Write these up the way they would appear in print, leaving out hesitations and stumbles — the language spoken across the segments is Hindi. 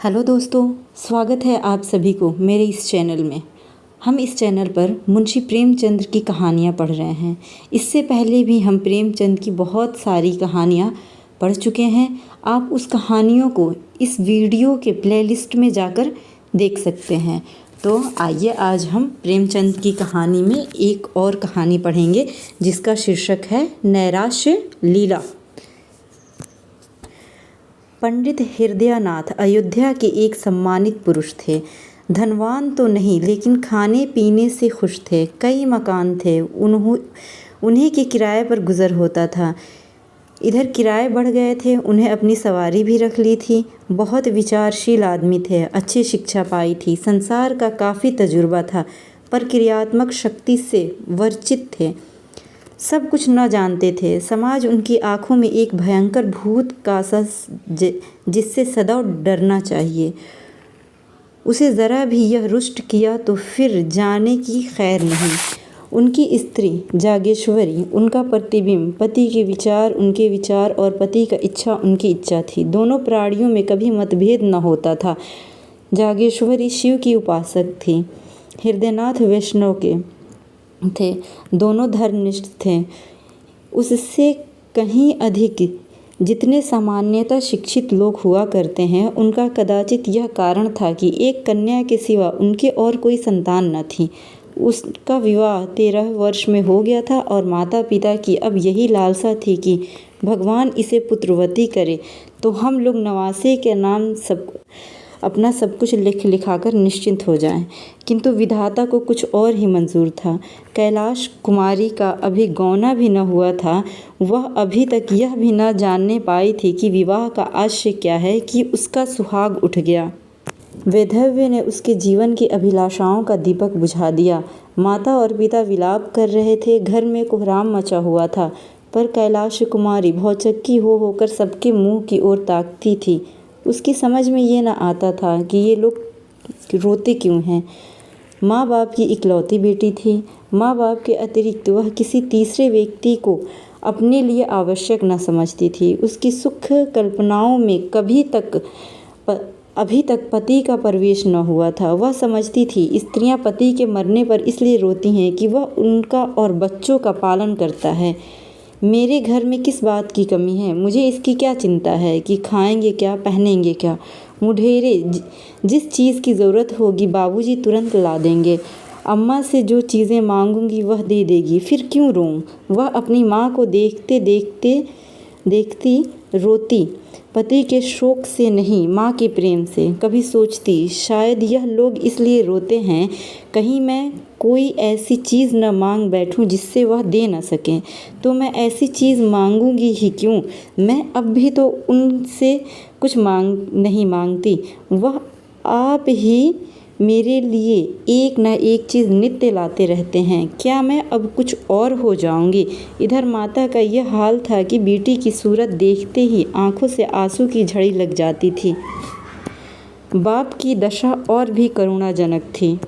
हेलो दोस्तों, स्वागत है आप सभी को मेरे इस चैनल में। हम इस चैनल पर मुंशी प्रेमचंद की कहानियाँ पढ़ रहे हैं। इससे पहले भी हम प्रेमचंद की बहुत सारी कहानियाँ पढ़ चुके हैं। आप उस कहानियों को इस वीडियो के प्लेलिस्ट में जाकर देख सकते हैं। तो आइए आज हम प्रेमचंद की कहानी में एक और कहानी पढ़ेंगे जिसका शीर्षक है नैराश्य लीला। पंडित हृदयनाथ अयोध्या के एक सम्मानित पुरुष थे। धनवान तो नहीं, लेकिन खाने पीने से खुश थे। कई मकान थे, उन्हें के किराए पर गुजर होता था। इधर किराए बढ़ गए थे, उन्हें अपनी सवारी भी रख ली थी। बहुत विचारशील आदमी थे, अच्छी शिक्षा पाई थी, संसार का काफ़ी तजुर्बा था, पर क्रियात्मक शक्ति से वर्चित थे। सब कुछ न जानते थे। समाज उनकी आंखों में एक भयंकर भूत का सा जिससे सदा डरना चाहिए। उसे ज़रा भी यह रुष्ट किया तो फिर जाने की खैर नहीं। उनकी स्त्री जागेश्वरी उनका प्रतिबिंब, पति के विचार उनके विचार और पति का इच्छा उनकी इच्छा थी। दोनों प्राणियों में कभी मतभेद न होता था। जागेश्वरी शिव की उपासक थी, हृदयनाथ वैष्णव के थे। दोनों धर्मनिष्ठ थे, उससे कहीं अधिक। जितने सामान्यतः शिक्षित लोग हुआ करते हैं, उनका कदाचित यह कारण था कि एक कन्या के सिवा उनके और कोई संतान न थी। उसका विवाह 13 वर्ष में हो गया था और माता पिता की अब यही लालसा थी कि भगवान इसे पुत्रवती करे तो हम लोग नवासे के नाम अपना सब कुछ लिखाकर निश्चिंत हो जाएं। किंतु विधाता को कुछ और ही मंजूर था। कैलाश कुमारी का अभी गौना भी न हुआ था। वह अभी तक यह भी न जानने पाई थी कि विवाह का आशय क्या है कि उसका सुहाग उठ गया। वैधव्य ने उसके जीवन की अभिलाषाओं का दीपक बुझा दिया। माता और पिता विलाप कर रहे थे, घर में कोहराम मचा हुआ था, पर कैलाश कुमारी भौचक्की हो होकर सबके मुंह की ओर ताकती थी। उसकी समझ में ये न आता था कि ये लोग रोते क्यों हैं। माँ बाप की इकलौती बेटी थी। माँ बाप के अतिरिक्त वह किसी तीसरे व्यक्ति को अपने लिए आवश्यक न समझती थी। उसकी सुख कल्पनाओं में अभी तक पति का प्रवेश न हुआ था। वह समझती थी स्त्रियां पति के मरने पर इसलिए रोती हैं कि वह उनका और बच्चों का पालन करता है। मेरे घर में किस बात की कमी है, मुझे इसकी क्या चिंता है कि खाएंगे क्या, पहनेंगे क्या। मुढेरे जिस चीज़ की ज़रूरत होगी बाबूजी तुरंत ला देंगे। अम्मा से जो चीज़ें मांगूंगी वह दे देगी, फिर क्यों रोऊं। वह अपनी माँ को देखती रोती, पति के शोक से नहीं, माँ के प्रेम से। कभी सोचती शायद यह लोग इसलिए रोते हैं कहीं मैं कोई ऐसी चीज़ न मांग बैठूं जिससे वह दे न सकें। तो मैं ऐसी चीज़ मांगूंगी ही क्यों। मैं अब भी तो उनसे कुछ नहीं मांगती। वह आप ही मेरे लिए एक न एक चीज़ नित्य लाते रहते हैं। क्या मैं अब कुछ और हो जाऊंगी। इधर माता का यह हाल था कि बेटी की सूरत देखते ही आंखों से आंसू की झड़ी लग जाती थी। बाप की दशा और भी करुणाजनक थी।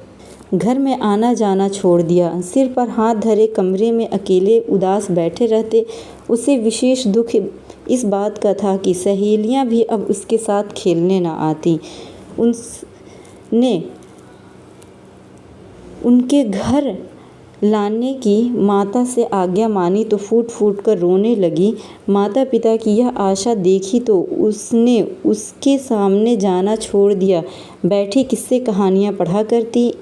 घर में आना जाना छोड़ दिया, सिर पर हाथ धरे कमरे में अकेले उदास बैठे रहते। उसे विशेष दुख इस बात का था कि सहेलियां भी अब उसके साथ खेलने न आती। उनने उनके घर लाने की माता से आज्ञा मानी तो फूट फूट कर रोने लगी। माता पिता की यह आशा देखी तो उसने उसके सामने जाना छोड़ दिया। बैठी किस्से कहानियाँ पढ़ा करती।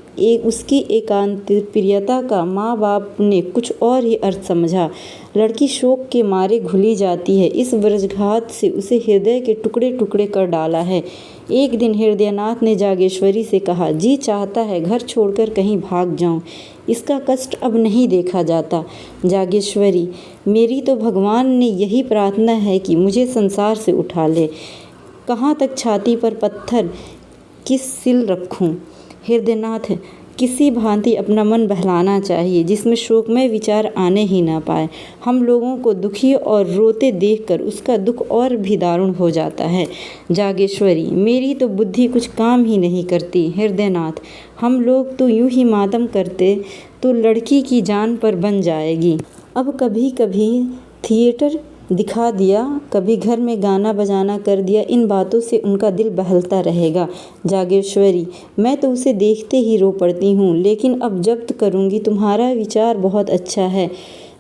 उसकी एकांत प्रियता का माँ बाप ने कुछ और ही अर्थ समझा। लड़की शोक के मारे घुली जाती है। इस व्रजघात से उसे हृदय के टुकड़े टुकड़े कर डाला है। एक दिन हृदयनाथ ने जागेश्वरी से कहा, जी चाहता है घर छोड़कर कहीं भाग जाऊं। इसका कष्ट अब नहीं देखा जाता। जागेश्वरी, मेरी तो भगवान ने यही प्रार्थना है कि मुझे संसार से उठा ले। कहाँ तक छाती पर पत्थर किस सिल रखूं। हृदयनाथ, किसी भांति अपना मन बहलाना चाहिए जिसमें शोकमय विचार आने ही ना पाए। हम लोगों को दुखी और रोते देखकर उसका दुख और भी दारुण हो जाता है। जागेश्वरी, मेरी तो बुद्धि कुछ काम ही नहीं करती। हृदयनाथ, हम लोग तो यूं ही मातम करते तो लड़की की जान पर बन जाएगी। अब कभी कभी थिएटर दिखा दिया, कभी घर में गाना बजाना कर दिया, इन बातों से उनका दिल बहलता रहेगा। जागेश्वरी, मैं तो उसे देखते ही रो पड़ती हूँ, लेकिन अब जब्त करूँगी। तुम्हारा विचार बहुत अच्छा है,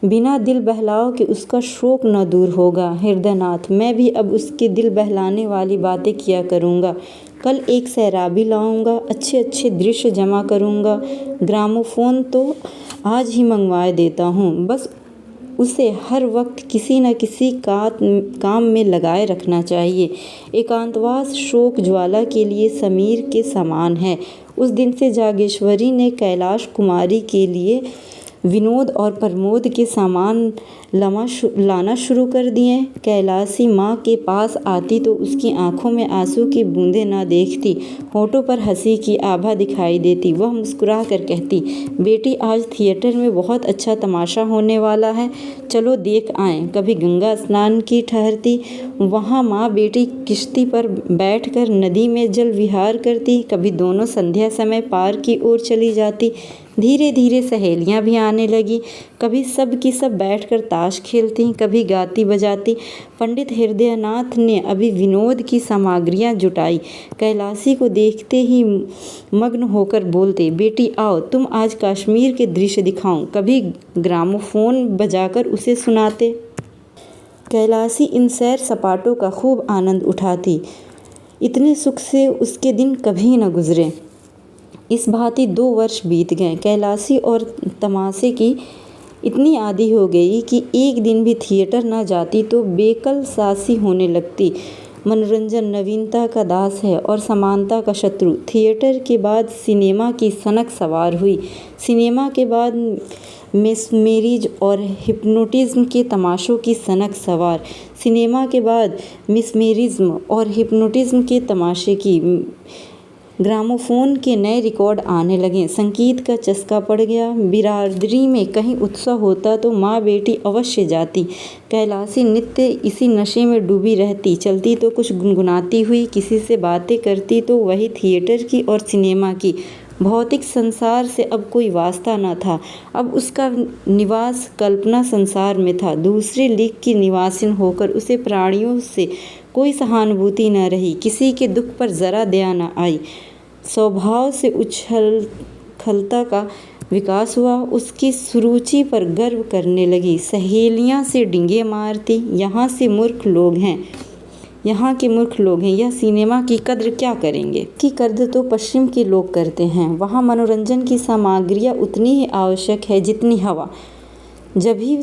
बिना दिल बहलाओ कि उसका शोक न दूर होगा। हृदयनाथ, मैं भी अब उसके दिल बहलाने वाली बातें किया करूँगा। कल एक सैराबी लाऊंगा, अच्छे अच्छे दृश्य जमा करूँगा। ग्रामोफोन तो आज ही मंगवा देता हूँ, बस उसे हर वक्त किसी न किसी काम में लगाए रखना चाहिए। एकांतवास शोक ज्वाला के लिए समीर के समान है। उस दिन से जागेश्वरी ने कैलाश कुमारी के लिए विनोद और प्रमोद के सामान लाना शुरू कर दिए। कैलाशी माँ के पास आती तो उसकी आंखों में आंसू की बूंदें न देखती, होठों पर हंसी की आभा दिखाई देती। वह मुस्कुरा कर कहती, बेटी आज थिएटर में बहुत अच्छा तमाशा होने वाला है, चलो देख आएं। कभी गंगा स्नान की ठहरती, वहाँ माँ बेटी किश्ती पर बैठकर नदी में जल विहार करती। कभी दोनों संध्या समय पार्क की ओर चली जाती। धीरे धीरे सहेलियाँ भी आने लगी, कभी सब की सब बैठकर ताश खेलती, कभी गाती बजाती। पंडित हृदयनाथ ने अभी विनोद की सामग्रियाँ जुटाई। कैलाशी को देखते ही मग्न होकर बोलते, बेटी आओ, तुम आज कश्मीर के दृश्य दिखाऊं। कभी ग्रामोफोन बजाकर उसे सुनाते। कैलाशी इन सैर सपाटों का खूब आनंद उठाती। इतने सुख से उसके दिन कभी न गुजरे। इस भांति 2 वर्ष बीत गए। कैलाशी और तमाशे की इतनी आदी हो गई कि एक दिन भी थिएटर न जाती तो बेकल सासी होने लगती। मनोरंजन नवीनता का दास है और समानता का शत्रु। थिएटर के बाद सिनेमा की सनक सवार हुई। सिनेमा के बाद मिसमेरीज और हिप्नोटिज्म के तमाशों की सनक सवार। सिनेमा के बाद मिसमेरिज्म और हिप्नोटिज्म के तमाशे की। ग्रामोफोन के नए रिकॉर्ड आने लगे। संगीत का चस्का पड़ गया। बिरादरी में कहीं उत्सव होता तो माँ बेटी अवश्य जाती। कैलाशी नित्य इसी नशे में डूबी रहती। चलती तो कुछ गुनगुनाती हुई, किसी से बातें करती तो वही थिएटर की और सिनेमा की। भौतिक संसार से अब कोई वास्ता न था। अब उसका निवास कल्पना संसार में था। दूसरे लीग की निवासिन होकर उसे प्राणियों से कोई सहानुभूति न रही। किसी के दुख पर जरा दया न आई। स्वभाव से उछलता का विकास हुआ। उसकी सुरुचि पर गर्व करने लगी। सहेलियां से डिंगे मारती, यहाँ के मूर्ख लोग हैं, यह सिनेमा की कद्र क्या करेंगे। की कद्र तो पश्चिम के लोग करते हैं। वहाँ मनोरंजन की सामग्रियाँ उतनी ही आवश्यक है जितनी हवा। जभी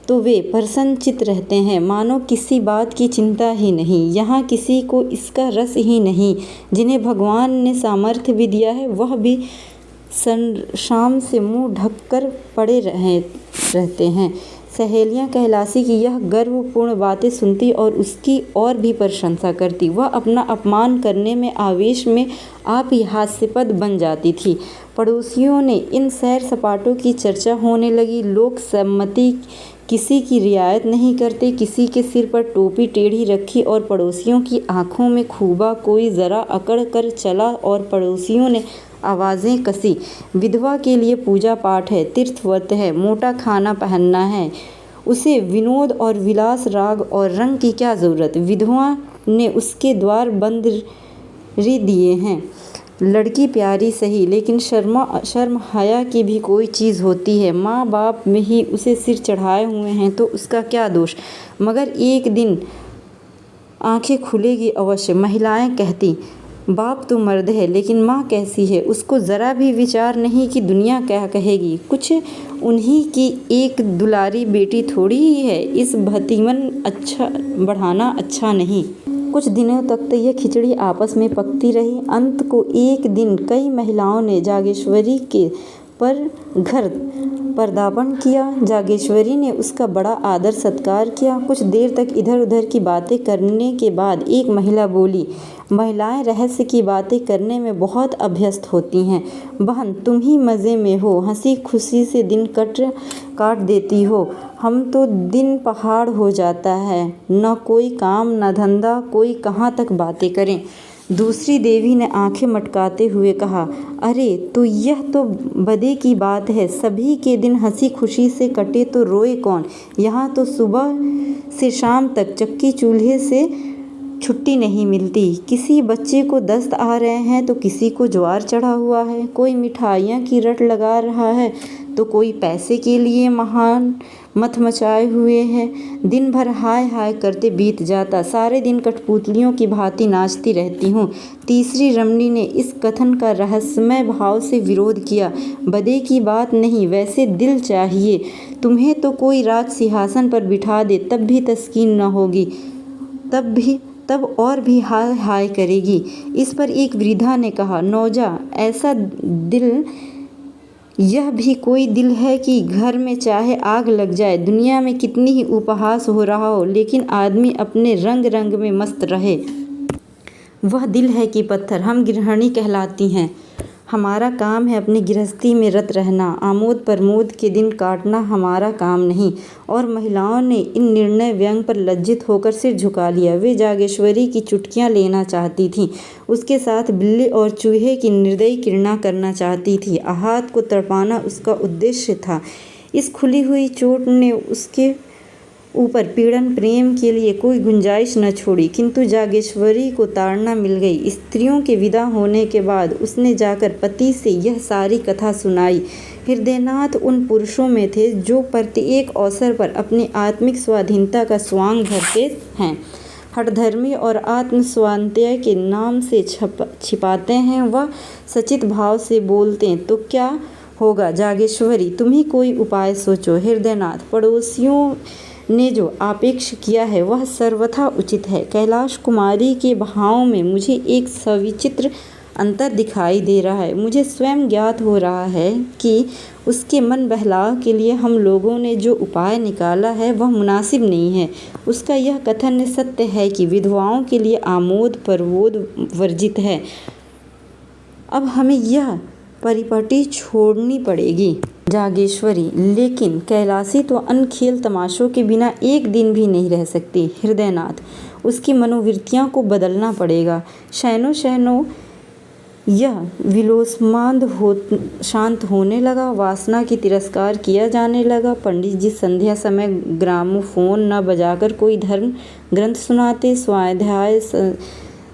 तो वे प्रसन्नचित्त रहते हैं, मानो किसी बात की चिंता ही नहीं। यहाँ किसी को इसका रस ही नहीं। जिन्हें भगवान ने सामर्थ्य भी दिया है, वह भी शाम से मुंह ढककर पड़े रहते हैं। सहेलियाँ कैलाशी की यह गर्वपूर्ण बातें सुनती और उसकी और भी प्रशंसा करती। वह अपना अपमान करने में आवेश में आप ही हास्यास्पद बन जाती थी। पड़ोसियों ने इन सैर सपाटों की चर्चा होने लगी। लोक सम्मति किसी की रियायत नहीं करते। किसी के सिर पर टोपी टेढ़ी रखी और पड़ोसियों की आंखों में खूबा। कोई ज़रा अकड़ कर चला और पड़ोसियों ने आवाज़ें कसी। विधवा के लिए पूजा पाठ है, तीर्थव्रत है, मोटा खाना पहनना है, उसे विनोद और विलास राग और रंग की क्या ज़रूरत। विधवा ने उसके द्वार बंद दिए हैं। लड़की प्यारी सही, लेकिन शर्म हया की भी कोई चीज़ होती है। माँ बाप में ही उसे सिर चढ़ाए हुए हैं तो उसका क्या दोष। मगर एक दिन आंखें खुलेगी अवश्य। महिलाएं कहती, बाप तो मर्द है, लेकिन माँ कैसी है, उसको ज़रा भी विचार नहीं कि दुनिया क्या कहेगी। कुछ उन्हीं की एक दुलारी बेटी थोड़ी ही है। इस भतीमन बढ़ाना अच्छा नहीं। कुछ दिनों तक तो यह खिचड़ी आपस में पकती रही। अंत को एक दिन कई महिलाओं ने जागेश्वरी के पर घर पदार्पण किया। जागेश्वरी ने उसका बड़ा आदर सत्कार किया। कुछ देर तक इधर उधर की बातें करने के बाद एक महिला बोली, महिलाएं रहस्य की बातें करने में बहुत अभ्यस्त होती हैं। बहन, तुम ही मज़े में हो, हंसी खुशी से दिन काट देती हो। हम तो दिन पहाड़ हो जाता है, न कोई काम न धंधा, कोई कहाँ तक बातें करें। दूसरी देवी ने आंखें मटकाते हुए कहा, अरे तो यह तो बदे की बात है। सभी के दिन हंसी खुशी से कटे तो रोए कौन। यहाँ तो सुबह से शाम तक चक्की चूल्हे से छुट्टी नहीं मिलती। किसी बच्चे को दस्त आ रहे हैं तो किसी को ज्वार चढ़ा हुआ है। कोई मिठाइयाँ की रट लगा रहा है तो कोई पैसे के लिए महान मत मचाए हुए है। दिन भर हाय हाय करते बीत जाता। सारे दिन कठपुतलियों की भांति नाचती रहती हूँ। तीसरी रमणी ने इस कथन का रहस्यमय भाव से विरोध किया। बदे की बात नहीं, वैसे दिल चाहिए। तुम्हें तो कोई राज सिंहासन पर बिठा दे तब भी तस्कीन न होगी, तब और भी हाय हाय करेगी। इस पर एक वृद्धा ने कहा, नौजा, ऐसा दिल यह भी कोई दिल है कि घर में चाहे आग लग जाए, दुनिया में कितनी ही उपहास हो रहा हो, लेकिन आदमी अपने रंग रंग में मस्त रहे। वह दिल है कि पत्थर। हम गृहिणी कहलाती हैं। हमारा काम है अपनी गृहस्थी में रत रहना, आमोद प्रमोद के दिन काटना हमारा काम नहीं। और महिलाओं ने इन निर्णय व्यंग पर लज्जित होकर सिर झुका लिया। वे जागेश्वरी की चुटकियां लेना चाहती थीं, उसके साथ बिल्ली और चूहे की निर्दयी घृणा करना चाहती थी। आहत को तड़पाना उसका उद्देश्य था। इस खुली हुई चोट ने उसके ऊपर पीड़न प्रेम के लिए कोई गुंजाइश न छोड़ी। किंतु जागेश्वरी को ताड़ना मिल गई। स्त्रियों के विदा होने के बाद उसने जाकर पति से यह सारी कथा सुनाई। हृदयनाथ उन पुरुषों में थे जो प्रत्येक अवसर पर अपनी आत्मिक स्वाधीनता का स्वांग भरते हैं, हठधर्मी और आत्मस्वातंत्र्य के नाम से छिपाते हैं। वह सचित भाव से बोलते तो क्या होगा। जागेश्वरी, तुम ही कोई उपाय सोचो। हृदयनाथ, पड़ोसियों ने जो आपेक्ष किया है वह सर्वथा उचित है। कैलाश कुमारी के भाव में मुझे एक सविचित्र अंतर दिखाई दे रहा है। मुझे स्वयं ज्ञात हो रहा है कि उसके मन बहलाव के लिए हम लोगों ने जो उपाय निकाला है वह मुनासिब नहीं है। उसका यह कथन सत्य है कि विधवाओं के लिए आमोद प्रमोद वर्जित है। अब हमें यह परिपाटी छोड़नी पड़ेगी। जागेश्वरी, लेकिन कैलाशी तो अन्य खेल तमाशों के बिना एक दिन भी नहीं रह सकती। हृदयनाथ, उसकी मनोवृत्तियों को बदलना पड़ेगा। शैनो शैनो यह विलोसमांद शांत होने लगा। वासना की तिरस्कार किया जाने लगा। पंडित जी संध्या समय ग्रामोफोन न बजाकर कोई धर्म ग्रंथ सुनाते। स्वाध्याय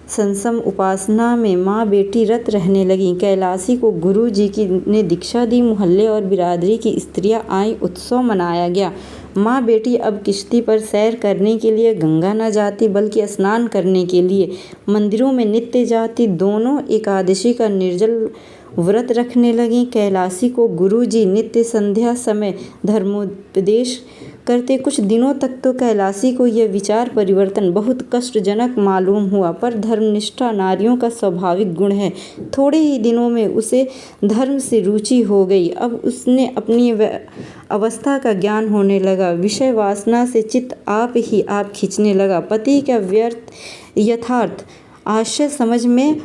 संसम उपासना में माँ बेटी रत रहने लगी। कैलाशी को गुरु जी की ने दीक्षा दी। मोहल्ले और बिरादरी की स्त्रियां आईं। उत्सव मनाया गया। माँ बेटी अब किश्ती पर सैर करने के लिए गंगा न जाती बल्कि स्नान करने के लिए मंदिरों में नित्य जाती। दोनों एकादशी का निर्जल व्रत रखने लगी। कैलाशी को गुरु जी नित्य संध्या समय धर्मोपदेश करते। कुछ दिनों तक तो कैलाशी को यह विचार परिवर्तन बहुत कष्टजनक मालूम हुआ, पर धर्मनिष्ठा नारियों का स्वाभाविक गुण है। थोड़े ही दिनों में उसे धर्म से रुचि हो गई। अब उसने अपनी अवस्था का ज्ञान होने लगा। विषय वासना से चित्त आप ही आप खींचने लगा। पति का व्यर्थ यथार्थ आशय समझ में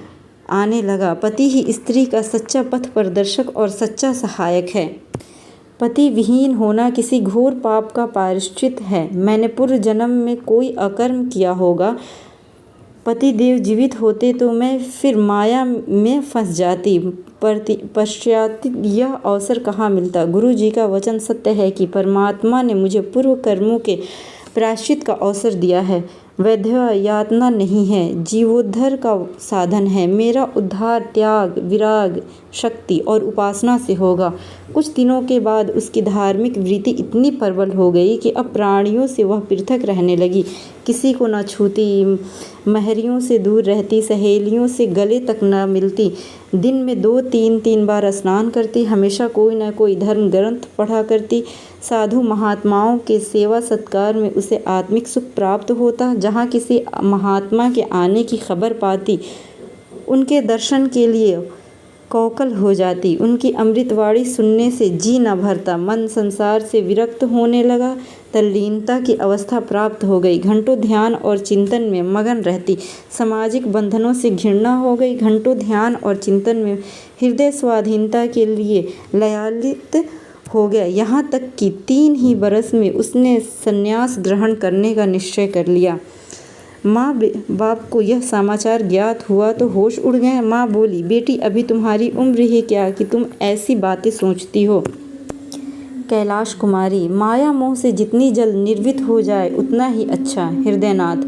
आने लगा। पति ही स्त्री का सच्चा पथ प्रदर्शक और सच्चा सहायक है। पति विहीन होना किसी घोर पाप का प्रायश्चित है। मैंने पूर्व जन्म में कोई अकर्म किया होगा। पति देव जीवित होते तो मैं फिर माया में फंस जाती। पश्चात यह अवसर कहाँ मिलता। गुरु जी का वचन सत्य है कि परमात्मा ने मुझे पूर्व कर्मों के प्रायश्चित का अवसर दिया है। वैधव्य यातना नहीं है, जीवोद्धार का साधन है। मेरा उद्धार त्याग, विराग, शक्ति और उपासना से होगा। कुछ दिनों के बाद उसकी धार्मिक वृत्ति इतनी प्रबल हो गई कि अब प्राणियों से वह पृथक रहने लगी। किसी को न छूती, महरियों से दूर रहती, सहेलियों से गले तक न मिलती। दिन में 2-3 बार स्नान करती। हमेशा कोई न कोई धर्म ग्रंथ पढ़ा करती। साधु महात्माओं के सेवा सत्कार में उसे आत्मिक सुख प्राप्त होता। जहाँ किसी महात्मा के आने की खबर पाती, उनके दर्शन के लिए कौकल हो जाती। उनकी अमृतवाणी सुनने से जी न भरता। मन संसार से विरक्त होने लगा। तल्लीनता की अवस्था प्राप्त हो गई। घंटों ध्यान और चिंतन में मगन रहती। सामाजिक बंधनों से घृणा हो गई। घंटों ध्यान और चिंतन में हृदय स्वाधीनता के लिए ललायित हो गया। यहाँ तक कि 3 ही बरस में उसने संन्यास ग्रहण करने का निश्चय कर लिया। माँ बाप को यह समाचार ज्ञात हुआ तो होश उड़ गए। माँ बोली, बेटी अभी तुम्हारी उम्र ही क्या कि तुम ऐसी बातें सोचती हो। कैलाश कुमारी, माया मोह से जितनी जल्द निर्वित हो जाए उतना ही अच्छा। हृदयनाथ,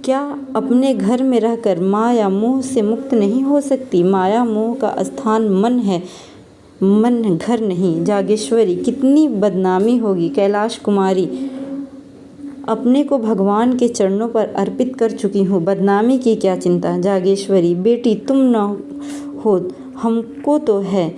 क्या अपने घर में रहकर माया मोह से मुक्त नहीं हो सकती? माया मोह का स्थान मन है, मन घर नहीं। जागेश्वरी, कितनी बदनामी होगी। कैलाश कुमारी, अपने को भगवान के चरणों पर अर्पित कर चुकी हूँ, बदनामी की क्या चिंता। जागेश्वरी, बेटी तुम न हो हमको तो है,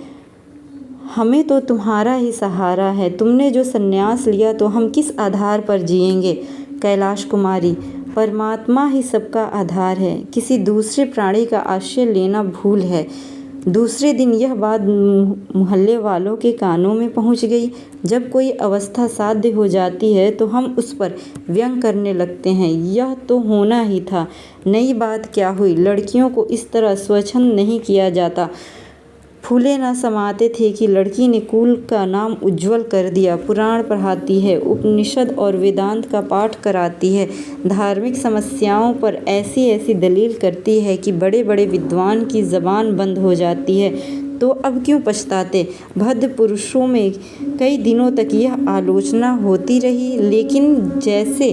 हमें तो तुम्हारा ही सहारा है। तुमने जो संन्यास लिया तो हम किस आधार पर जिएंगे। कैलाश कुमारी, परमात्मा ही सबका आधार है, किसी दूसरे प्राणी का आश्रय लेना भूल है। दूसरे दिन यह बात मोहल्ले वालों के कानों में पहुंच गई। जब कोई अवस्था साध्य हो जाती है तो हम उस पर व्यंग करने लगते हैं। यह तो होना ही था। नई बात क्या हुई, लड़कियों को इस तरह स्वच्छंद नहीं किया जाता। फूले न समाते थे कि लड़की ने कुल का नाम उज्ज्वल कर दिया। पुराण पढ़ाती है, उपनिषद और वेदांत का पाठ कराती है, धार्मिक समस्याओं पर ऐसी ऐसी दलील करती है कि बड़े बड़े विद्वान की ज़बान बंद हो जाती है। तो अब क्यों पछताते? भद्र पुरुषों में कई दिनों तक यह आलोचना होती रही, लेकिन जैसे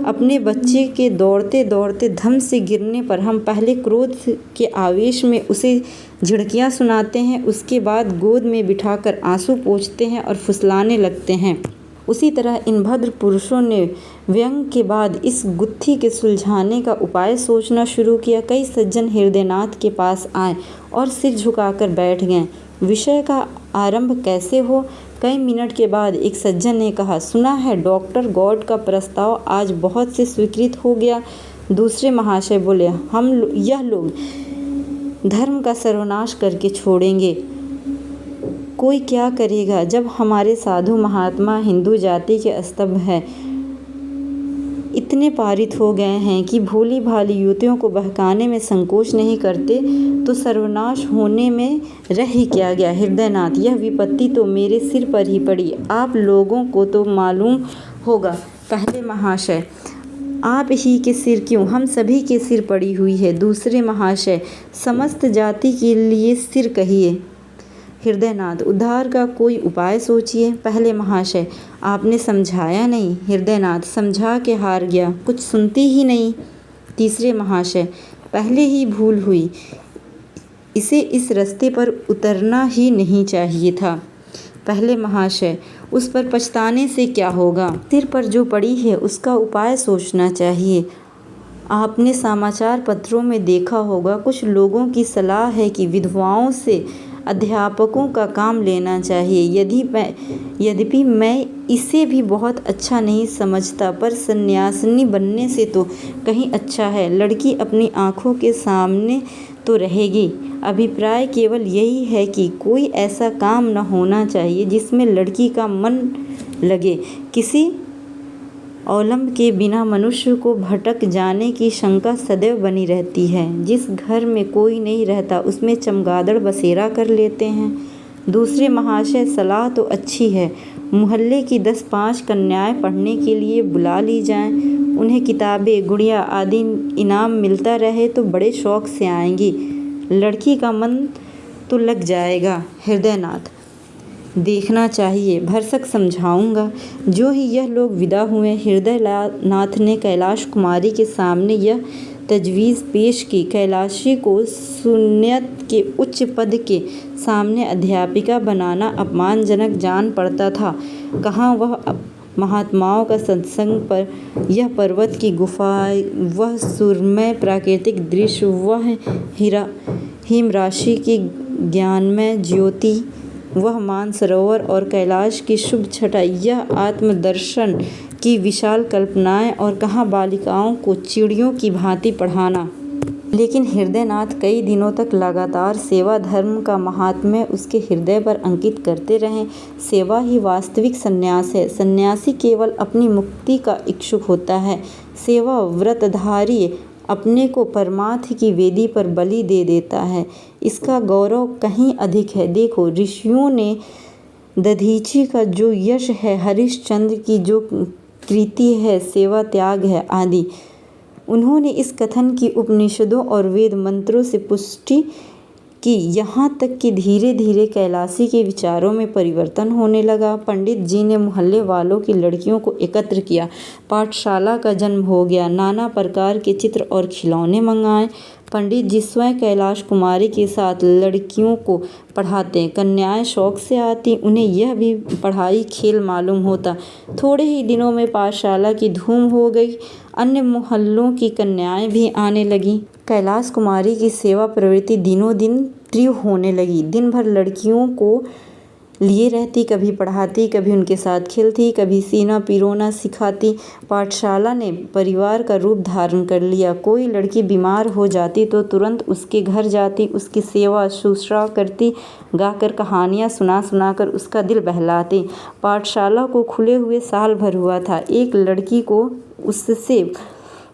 अपने बच्चे के दौड़ते दौड़ते धम से गिरने पर हम पहले क्रोध के आवेश में उसे झिड़कियाँ सुनाते हैं, उसके बाद गोद में बिठाकर आंसू पोंछते हैं और फुसलाने लगते हैं, उसी तरह इन भद्र पुरुषों ने व्यंग के बाद इस गुत्थी के सुलझाने का उपाय सोचना शुरू किया। कई सज्जन हृदयनाथ के पास आए और सिर झुकाकर बैठ गए। विषय का आरंभ कैसे हो? कई मिनट के बाद एक सज्जन ने कहा, सुना है डॉक्टर गॉड का प्रस्ताव आज बहुत से स्वीकृत हो गया। दूसरे महाशय बोले, यह लोग धर्म का सर्वनाश करके छोड़ेंगे। कोई क्या करेगा जब हमारे साधु महात्मा हिंदू जाति के स्तंभ हैं, इतने पारित हो गए हैं कि भोली भाली युवतियों को बहकाने में संकोच नहीं करते, तो सर्वनाश होने में रह ही क्या गया। हृदयनाथ, यह विपत्ति तो मेरे सिर पर ही पड़ी, आप लोगों को तो मालूम होगा। पहले महाशय, आप ही के सिर क्यों, हम सभी के सिर पड़ी हुई है। दूसरे महाशय, समस्त जाति के लिए सिर कहिए। हृदयनाथ, उद्धार का कोई उपाय सोचिए। पहले महाशय, आपने समझाया नहीं। हृदयनाथ, समझा के हार गया, कुछ सुनती ही नहीं। तीसरे महाशय, पहले ही भूल हुई, इसे इस रास्ते पर उतरना ही नहीं चाहिए था। पहले महाशय, उस पर पछताने से क्या होगा, सिर पर जो पड़ी है उसका उपाय सोचना चाहिए। आपने समाचार पत्रों में देखा होगा, कुछ लोगों की सलाह है कि विधवाओं से अध्यापकों का काम लेना चाहिए। यद्यपि मैं इसे भी बहुत अच्छा नहीं समझता, पर सन्यासिनी बनने से तो कहीं अच्छा है। लड़की अपनी आँखों के सामने तो रहेगी। अभिप्राय केवल यही है कि कोई ऐसा काम न होना चाहिए जिसमें लड़की का मन लगे। किसी अवलंब के बिना मनुष्य को भटक जाने की शंका सदैव बनी रहती है। जिस घर में कोई नहीं रहता उसमें चमगादड़ बसेरा कर लेते हैं। दूसरे महाशय, सलाह तो अच्छी है, मोहल्ले की 10-5 कन्याएं पढ़ने के लिए बुला ली जाएं, उन्हें किताबें, गुड़िया आदि इनाम मिलता रहे तो बड़े शौक से आएंगी, लड़की का मन तो लग जाएगा। हृदयनाथ, देखना चाहिए, भरसक समझाऊंगा। जो ही यह लोग विदा हुए, हृदयनाथ ने कैलाश कुमारी के सामने यह तजवीज़ पेश की। कैलाशी को सुन्नत के उच्च पद के सामने अध्यापिका बनाना अपमानजनक जान पड़ता था। कहाँ वह महात्माओं का सत्संग पर यह पर्वत की गुफा, वह सुरमय प्राकृतिक दृश्य, वह हिम राशि की ज्ञानमय ज्योति, वह मानसरोवर और कैलाश की शुभ छटा, यह आत्मदर्शन की विशाल कल्पनाएं, और कहाँ बालिकाओं को चिड़ियों की भांति पढ़ाना। लेकिन हृदयनाथ कई दिनों तक लगातार सेवा धर्म का महात्म्य उसके हृदय पर अंकित करते रहे। सेवा ही वास्तविक संन्यास है। सन्यासी केवल अपनी मुक्ति का इच्छुक होता है। सेवा व्रतधारी अपने को परमार्थ की वेदी पर बलि दे देता है। इसका गौरव कहीं अधिक है। देखो, ऋषियों ने दधीची का जो यश है, हरिश्चंद्र की जो कृति है, सेवा त्याग है आदि, उन्होंने इस कथन की उपनिषदों और वेद मंत्रों से पुष्टि की, यहाँ तक कि धीरे धीरे कैलासी के विचारों में परिवर्तन होने लगा। पंडित जी ने मोहल्ले वालों की लड़कियों को एकत्र किया, पाठशाला का जन्म हो गया, नाना प्रकार के चित्र और खिलौने मंगाए। पंडित जी स्वयं कैलाश कुमारी के साथ लड़कियों को पढ़ाते, कन्याएं शौक से आती, उन्हें यह भी पढ़ाई खेल मालूम होता। थोड़े ही दिनों में पाठशाला की धूम हो गई, अन्य मोहल्लों की कन्याएं भी आने लगीं। कैलाश कुमारी की सेवा प्रवृत्ति दिनों दिन तीव्र होने लगी। दिन भर लड़कियों को लिए रहती, कभी पढ़ाती, कभी उनके साथ खेलती, कभी सीना पिरोना सिखाती। पाठशाला ने परिवार का रूप धारण कर लिया। कोई लड़की बीमार हो जाती तो तुरंत उसके घर जाती, उसकी सेवा शुश्रूषा करती, गाकर कहानियाँ सुना सुनाकर उसका दिल बहलाती। पाठशाला को खुले हुए साल भर हुआ था। एक लड़की को उससे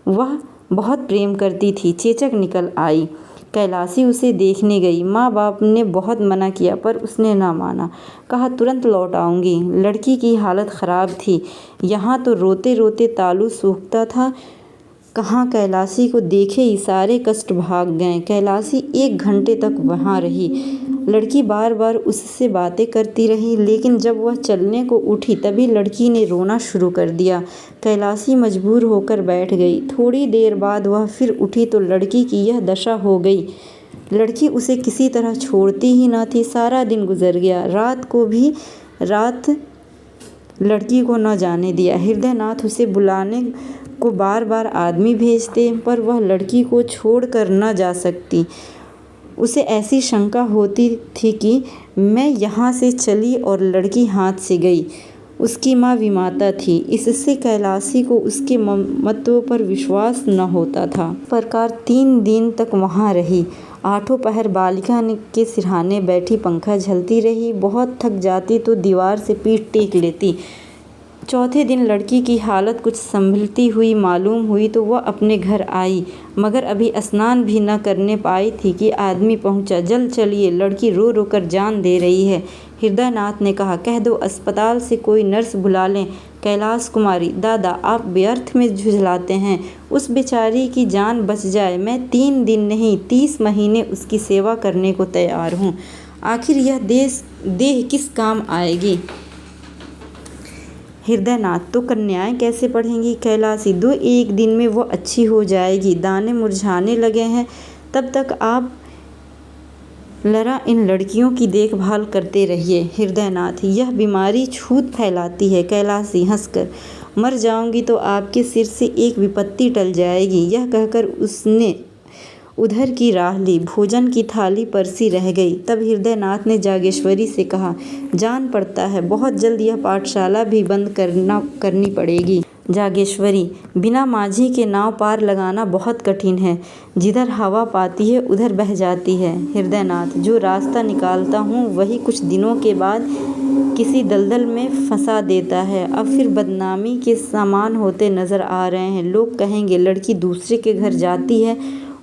वह बहुत प्रेम करती थी, चेचक निकल आई। कैलासी उसे देखने गई। माँ बाप ने बहुत मना किया पर उसने ना माना, कहा तुरंत लौट आऊँगी। लड़की की हालत ख़राब थी, यहाँ तो रोते रोते तालू सूखता था। कहाँ कैलासी को देखे ही सारे कष्ट भाग गए। कैलासी 1 घंटे तक वहाँ रही। लड़की बार बार उससे बातें करती रही, लेकिन जब वह चलने को उठी तभी लड़की ने रोना शुरू कर दिया। कैलासी मजबूर होकर बैठ गई। थोड़ी देर बाद वह फिर उठी तो लड़की की यह दशा हो गई। लड़की उसे किसी तरह छोड़ती ही न थी। सारा दिन गुजर गया, रात को भी लड़की को न जाने दिया। हृदयनाथ उसे बुलाने को बार बार आदमी भेजते, पर वह लड़की को छोड़ कर न जा सकती। उसे ऐसी शंका होती थी कि मैं यहाँ से चली और लड़की हाथ से गई। उसकी माँ विमाता थी, इससे कैलासी को उसके ममत्व पर विश्वास न होता था। इस प्रकार 3 दिन तक वहाँ रही। 8 पहर बालिका के सिरहाने बैठी पंखा झलती रही। बहुत थक जाती तो दीवार से पीठ टेक लेती। चौथे दिन लड़की की हालत कुछ संभलती हुई मालूम हुई तो वह अपने घर आई, मगर अभी स्नान भी न करने पाई थी कि आदमी पहुंचा। जल्द चलिए, लड़की रो रो कर जान दे रही है। हृदयनाथ ने कहा, कह दो अस्पताल से कोई नर्स बुला लें। कैलाश कुमारी, दादा आप व्यर्थ में झुझलाते हैं, उस बेचारी की जान बच जाए। मैं 3 दिन नहीं 30 महीने उसकी सेवा करने को तैयार हूँ। आखिर यह देह किस काम आएगी। हृदयनाथ, तो कन्याएं कैसे पढ़ेंगी। कैलाशी, 2-1 दिन में वो अच्छी हो जाएगी। दाने मुरझाने लगे हैं, तब तक आप लरा इन लड़कियों की देखभाल करते रहिए। हृदयनाथ, यह बीमारी छूत फैलाती है। कैलाशी हंसकर, मर जाऊंगी तो आपके सिर से एक विपत्ति टल जाएगी। यह कहकर उसने उधर की राह ली। भोजन की थाली परसी रह गई। तब हृदयनाथ ने जागेश्वरी से कहा, जान पड़ता है बहुत जल्द यह पाठशाला भी बंद करनी पड़ेगी। जागेश्वरी, बिना माझी के नाव पार लगाना बहुत कठिन है। जिधर हवा पाती है उधर बह जाती है। हृदयनाथ, जो रास्ता निकालता हूँ वही कुछ दिनों के बाद किसी दलदल में फंसा देता है। अब फिर बदनामी के समान होते नजर आ रहे हैं। लोग कहेंगे लड़की दूसरे के घर जाती है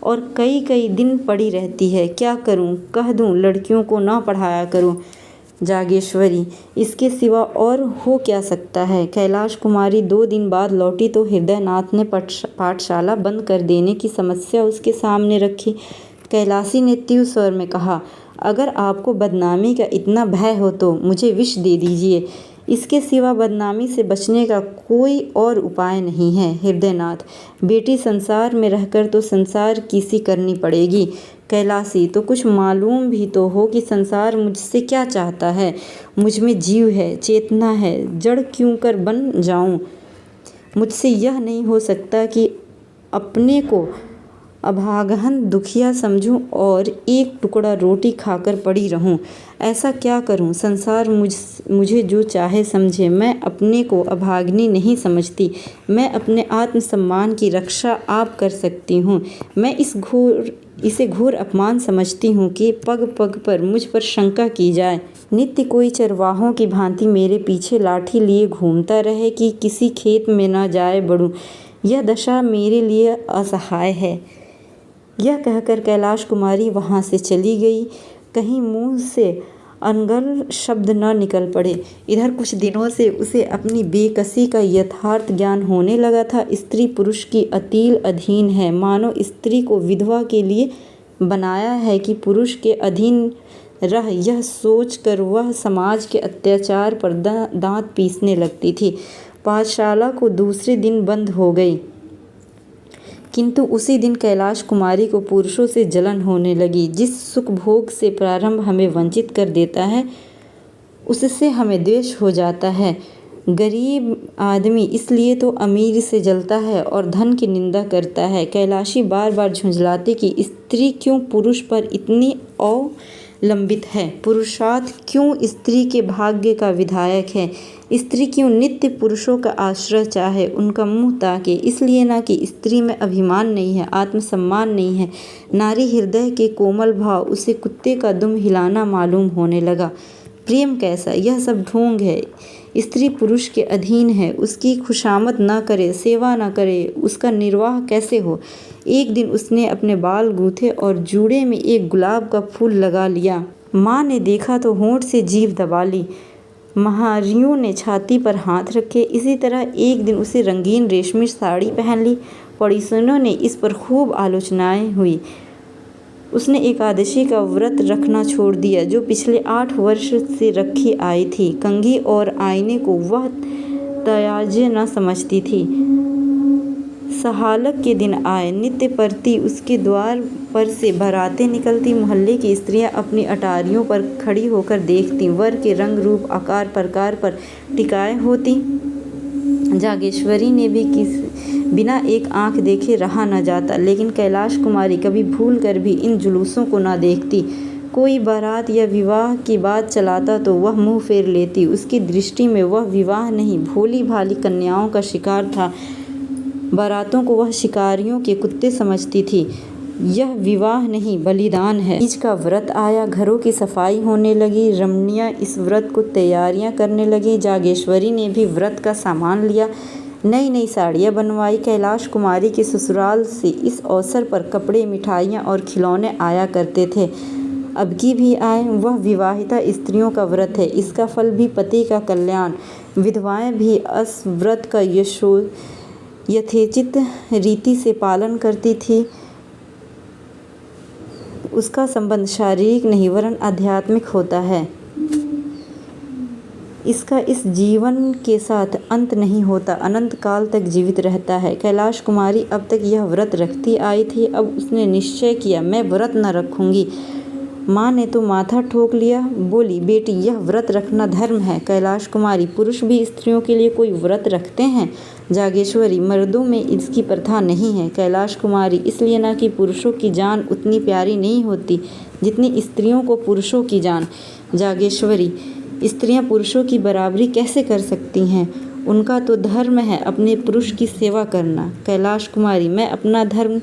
और कई दिन पड़ी रहती है। क्या करूं? कह दूं लड़कियों को ना पढ़ाया करूं। जागेश्वरी, इसके सिवा और हो क्या सकता है। कैलाश कुमारी 2 दिन बाद लौटी तो हृदयनाथ ने पाठशाला बंद कर देने की समस्या उसके सामने रखी। कैलाशी ने तीव्र स्वर में कहा, अगर आपको बदनामी का इतना भय हो तो मुझे विष दे दीजिए। इसके सिवा बदनामी से बचने का कोई और उपाय नहीं है। हृदयनाथ, बेटी संसार में रहकर तो संसार की करनी पड़ेगी। कैलाशी, तो कुछ मालूम भी तो हो कि संसार मुझसे क्या चाहता है। मुझ में जीव है, चेतना है, जड़ क्यों कर बन जाऊं। मुझसे यह नहीं हो सकता कि अपने को अभागन दुखिया समझूं और एक टुकड़ा रोटी खाकर पड़ी रहूं। ऐसा क्या करूं? संसार मुझे जो चाहे समझे, मैं अपने को अभागिनी नहीं समझती। मैं अपने आत्मसम्मान की रक्षा आप कर सकती हूँ। मैं इसे घोर अपमान समझती हूँ कि पग पग पर मुझ पर शंका की जाए। नित्य कोई चरवाहों की भांति मेरे पीछे लाठी लिए घूमता रहे कि किसी खेत में न जाए बढ़ूं। यह दशा मेरे लिए असहाय है। यह कहकर कैलाश कुमारी वहाँ से चली गई। कहीं मुँह से अनर्गल शब्द न निकल पड़े। इधर कुछ दिनों से उसे अपनी बेकसी का यथार्थ ज्ञान होने लगा था। स्त्री पुरुष की अतील अधीन है, मानो स्त्री को विधवा के लिए बनाया है कि पुरुष के अधीन रह। यह सोचकर वह समाज के अत्याचार पर दांत पीसने लगती थी। पाठशाला को दूसरे दिन बंद हो गई, किंतु उसी दिन कैलाश कुमारी को पुरुषों से जलन होने लगी। जिस सुख भोग से प्रारंभ हमें वंचित कर देता है, उससे हमें द्वेष हो जाता है। गरीब आदमी इसलिए तो अमीर से जलता है और धन की निंदा करता है। कैलाशी बार बार झुंझलाती कि स्त्री क्यों पुरुष पर इतनी अवलंबित है, पुरुषार्थ क्यों स्त्री के भाग्य का विधायक है, स्त्री क्यों नित्य पुरुषों का आश्रय चाहे, उनका मुंह ताके। इसलिए ना कि स्त्री में अभिमान नहीं है, आत्मसम्मान नहीं है, नारी हृदय के कोमल भाव। उसे कुत्ते का दुम हिलाना मालूम होने लगा। प्रेम कैसा, यह सब ढोंग है। स्त्री पुरुष के अधीन है, उसकी खुशामद न करे, सेवा न करे, उसका निर्वाह कैसे हो। एक दिन उसने अपने बाल गूंथे और जूड़े में एक गुलाब का फूल लगा लिया। माँ ने देखा तो होंठ से जीभ दबा ली। महारियों ने छाती पर हाथ रखे। इसी तरह एक दिन उसे रंगीन रेशमी साड़ी पहन ली। पड़ोसियों ने इस पर खूब आलोचनाएं हुई। उसने एकादशी का व्रत रखना छोड़ दिया, जो पिछले 8 वर्ष से रखी आई थी। कंघी और आईने को वह त्याज्य न समझती थी। सहालक के दिन आए, नित्य परती उसके द्वार पर से बारातें निकलती। मोहल्ले की स्त्रियां अपनी अटारियों पर खड़ी होकर देखती। वर के रंग रूप आकार प्रकार पर टिकाए होती। जागेश्वरी ने भी बिना एक आंख देखे रहा न जाता, लेकिन कैलाश कुमारी कभी भूल कर भी इन जुलूसों को न देखती। कोई बारात या विवाह की बात चलाता तो वह मुंह फेर लेती। उसकी दृष्टि में वह विवाह नहीं, भोली भाली कन्याओं का शिकार था। बारातों को वह शिकारियों के कुत्ते समझती थी। यह विवाह नहीं, बलिदान है। तीज का व्रत आया, घरों की सफाई होने लगी। रमणियां इस व्रत को तैयारियां करने लगी। जागेश्वरी ने भी व्रत का सामान लिया, नई नई साड़ियाँ बनवाई। कैलाश कुमारी के ससुराल से इस अवसर पर कपड़े, मिठाइयाँ और खिलौने आया करते थे। अबकी भी आए। वह विवाहिता स्त्रियों का व्रत है, इसका फल भी पति का कल्याण। विधवाएं भी इस व्रत का यथोचित रीति से पालन करती थी। उसका संबंध शारीरिक नहीं वरन आध्यात्मिक होता है। इसका इस जीवन के साथ अंत नहीं होता, अनंत काल तक जीवित रहता है। कैलाश कुमारी अब तक यह व्रत रखती आई थी। अब उसने निश्चय किया, मैं व्रत न रखूंगी। माँ ने तो माथा ठोक लिया, बोली, बेटी यह व्रत रखना धर्म है। कैलाश कुमारी, पुरुष भी स्त्रियों के लिए कोई व्रत रखते हैं। जागेश्वरी, मर्दों में इसकी प्रथा नहीं है। कैलाश कुमारी, इसलिए ना कि पुरुषों की जान उतनी प्यारी नहीं होती जितनी स्त्रियों को पुरुषों की जान। जागेश्वरी, स्त्रियां पुरुषों की बराबरी कैसे कर सकती हैं? उनका तो धर्म है अपने पुरुष की सेवा करना। कैलाश कुमारी, मैं अपना धर्म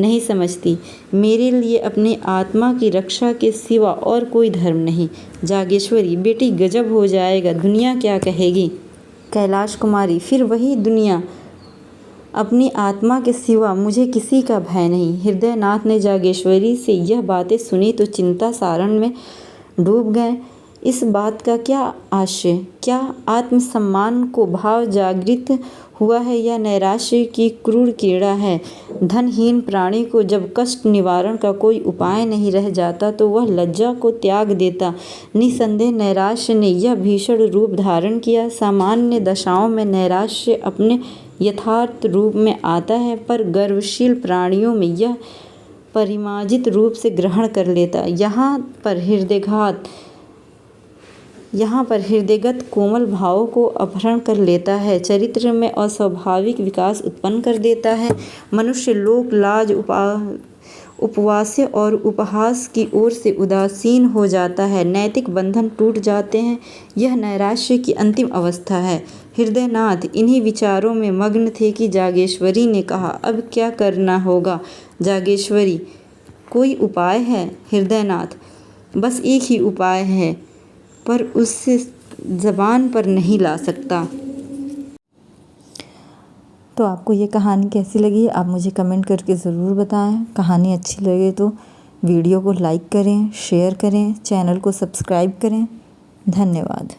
नहीं समझती। मेरे लिए अपनी आत्मा की रक्षा के सिवा और कोई धर्म नहीं। जागेश्वरी, बेटी गजब हो जाएगा, दुनिया क्या कहेगी? कैलाश कुमारी, फिर वही दुनिया। अपनी आत्मा के सिवा मुझे किसी का भय नहीं। हृदयनाथ ने जागेश्वरी से यह बातें सुनी तो चिंता सारण में डूब गए। इस बात का क्या आशय? क्या आत्मसम्मान को भाव जागृत हुआ है या नैराश्य की क्रूर कीड़ा है? धनहीन प्राणी को जब कष्ट निवारण का कोई उपाय नहीं रह जाता तो वह लज्जा को त्याग देता। निसंदेह नैराश्य ने यह भीषण रूप धारण किया। सामान्य दशाओं में नैराश्य अपने यथार्थ रूप में आता है, पर गर्वशील प्राणियों में यह परिमार्जित रूप से ग्रहण कर लेता। यहाँ पर हृदयगत कोमल भावों को अपहरण कर लेता है, चरित्र में अस्वाभाविक विकास उत्पन्न कर देता है। मनुष्य लोक लाज, उपवास्य और उपहास की ओर से उदासीन हो जाता है। नैतिक बंधन टूट जाते हैं। यह नैराश्य की अंतिम अवस्था है। हृदयनाथ इन्हीं विचारों में मग्न थे कि जागेश्वरी ने कहा, अब क्या करना होगा? जागेश्वरी, कोई उपाय है? हृदयनाथ, बस एक ही उपाय है, पर उससे ज़बान पर नहीं ला सकता। तो आपको ये कहानी कैसी लगी आप मुझे कमेंट करके ज़रूर बताएं। कहानी अच्छी लगे तो वीडियो को लाइक करें, शेयर करें, चैनल को सब्सक्राइब करें। धन्यवाद।